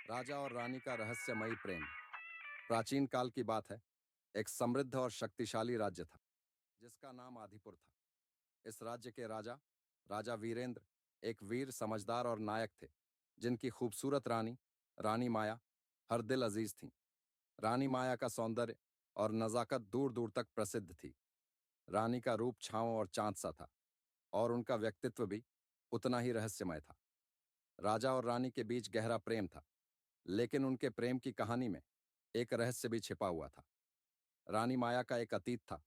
राजा और रानी का रहस्यमयी प्रेम। प्राचीन काल की बात है। एक समृद्ध और शक्तिशाली राज्य था जिसका नाम आदिपुर था। इस राज्य के राजा राजा वीरेंद्र एक वीर, समझदार और नायक थे, जिनकी खूबसूरत रानी रानी माया हर दिल अजीज थी। रानी माया का सौंदर्य और नजाकत दूर दूर तक प्रसिद्ध थी। रानी का रूप छांव और चांद सा था, और उनका व्यक्तित्व भी उतना ही रहस्यमय था। राजा और रानी के बीच गहरा प्रेम था, लेकिन उनके प्रेम की कहानी में एक रहस्य भी छिपा हुआ था। रानी माया का एक अतीत था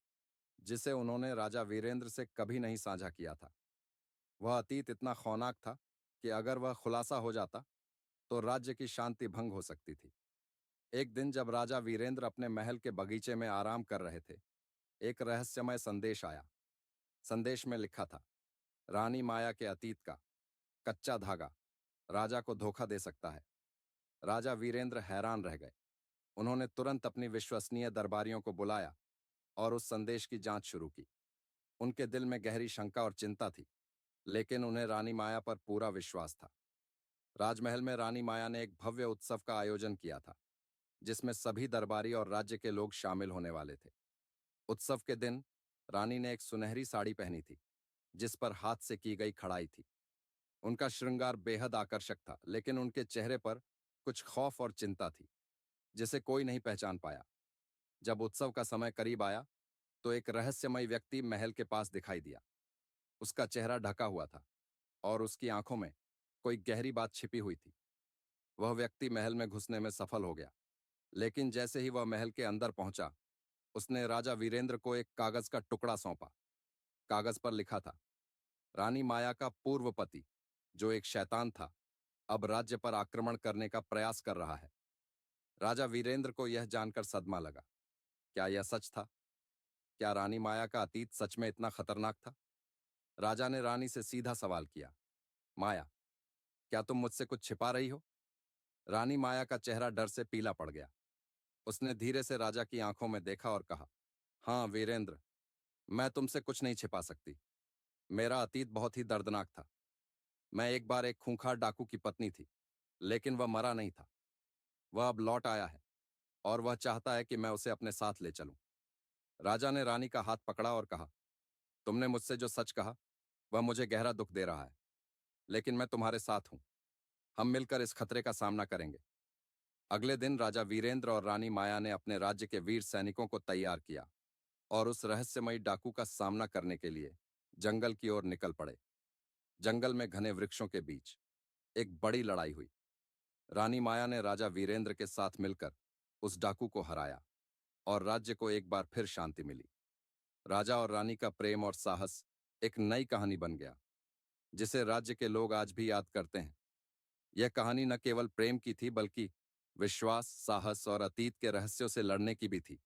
जिसे उन्होंने राजा वीरेंद्र से कभी नहीं साझा किया था। वह अतीत इतना खौफनाक था कि अगर वह खुलासा हो जाता तो राज्य की शांति भंग हो सकती थी। एक दिन जब राजा वीरेंद्र अपने महल के बगीचे में आराम कर रहे थे, एक रहस्यमय संदेश आया। संदेश में लिखा था, रानी माया के अतीत का कच्चा धागा राजा को धोखा दे सकता है। राजा वीरेंद्र हैरान रह गए। उन्होंने तुरंत अपनी विश्वसनीय दरबारियों को बुलाया और उस संदेश की जांच शुरू की। उनके दिल में गहरी शंका और चिंता थी, लेकिन उन्हें रानी माया पर पूरा विश्वास था। राजमहल में रानी माया ने एक भव्य उत्सव का आयोजन किया था, जिसमें सभी दरबारी और राज्य के लोग शामिल होने वाले थे। उत्सव के दिन रानी ने एक सुनहरी साड़ी पहनी थी, जिस पर हाथ से की गई कढ़ाई थी। उनका श्रृंगार बेहद आकर्षक था, लेकिन उनके चेहरे पर कुछ खौफ और चिंता थी, जिसे कोई नहीं पहचान पाया। जब उत्सव का समय करीब आया, तो एक रहस्यमय व्यक्ति महल के पास दिखाई दिया। उसका चेहरा ढका हुआ था और उसकी आंखों में कोई गहरी बात छिपी हुई थी। वह व्यक्ति महल में घुसने में सफल हो गया, लेकिन जैसे ही वह महल के अंदर पहुंचा, उसने राजा वीरेंद्र को एक कागज का टुकड़ा सौंपा। कागज पर लिखा था, रानी माया का पूर्व पति, जो एक शैतान था, अब राज्य पर आक्रमण करने का प्रयास कर रहा है। राजा वीरेंद्र को यह जानकर सदमा लगा। क्या यह सच था? क्या रानी माया का अतीत सच में इतना खतरनाक था? राजा ने रानी से सीधा सवाल किया, माया, क्या तुम मुझसे कुछ छिपा रही हो? रानी माया का चेहरा डर से पीला पड़ गया। उसने धीरे से राजा की आंखों में देखा और कहा, हाँ वीरेंद्र, मैं तुमसे कुछ नहीं छिपा सकती। मेरा अतीत बहुत ही दर्दनाक था। मैं एक बार एक खूंखार डाकू की पत्नी थी, लेकिन वह मरा नहीं था। वह अब लौट आया है और वह चाहता है कि मैं उसे अपने साथ ले चलूं। राजा ने रानी का हाथ पकड़ा और कहा, तुमने मुझसे जो सच कहा वह मुझे गहरा दुख दे रहा है, लेकिन मैं तुम्हारे साथ हूं। हम मिलकर इस खतरे का सामना करेंगे। अगले दिन राजा वीरेंद्र और रानी माया ने अपने राज्य के वीर सैनिकों को तैयार किया और उस रहस्यमयी डाकू का सामना करने के लिए जंगल की ओर निकल पड़े। जंगल में घने वृक्षों के बीच एक बड़ी लड़ाई हुई। रानी माया ने राजा वीरेंद्र के साथ मिलकर उस डाकू को हराया और राज्य को एक बार फिर शांति मिली। राजा और रानी का प्रेम और साहस एक नई कहानी बन गया, जिसे राज्य के लोग आज भी याद करते हैं। यह कहानी न केवल प्रेम की थी, बल्कि विश्वास, साहस और अतीत के रहस्यों से लड़ने की भी थी।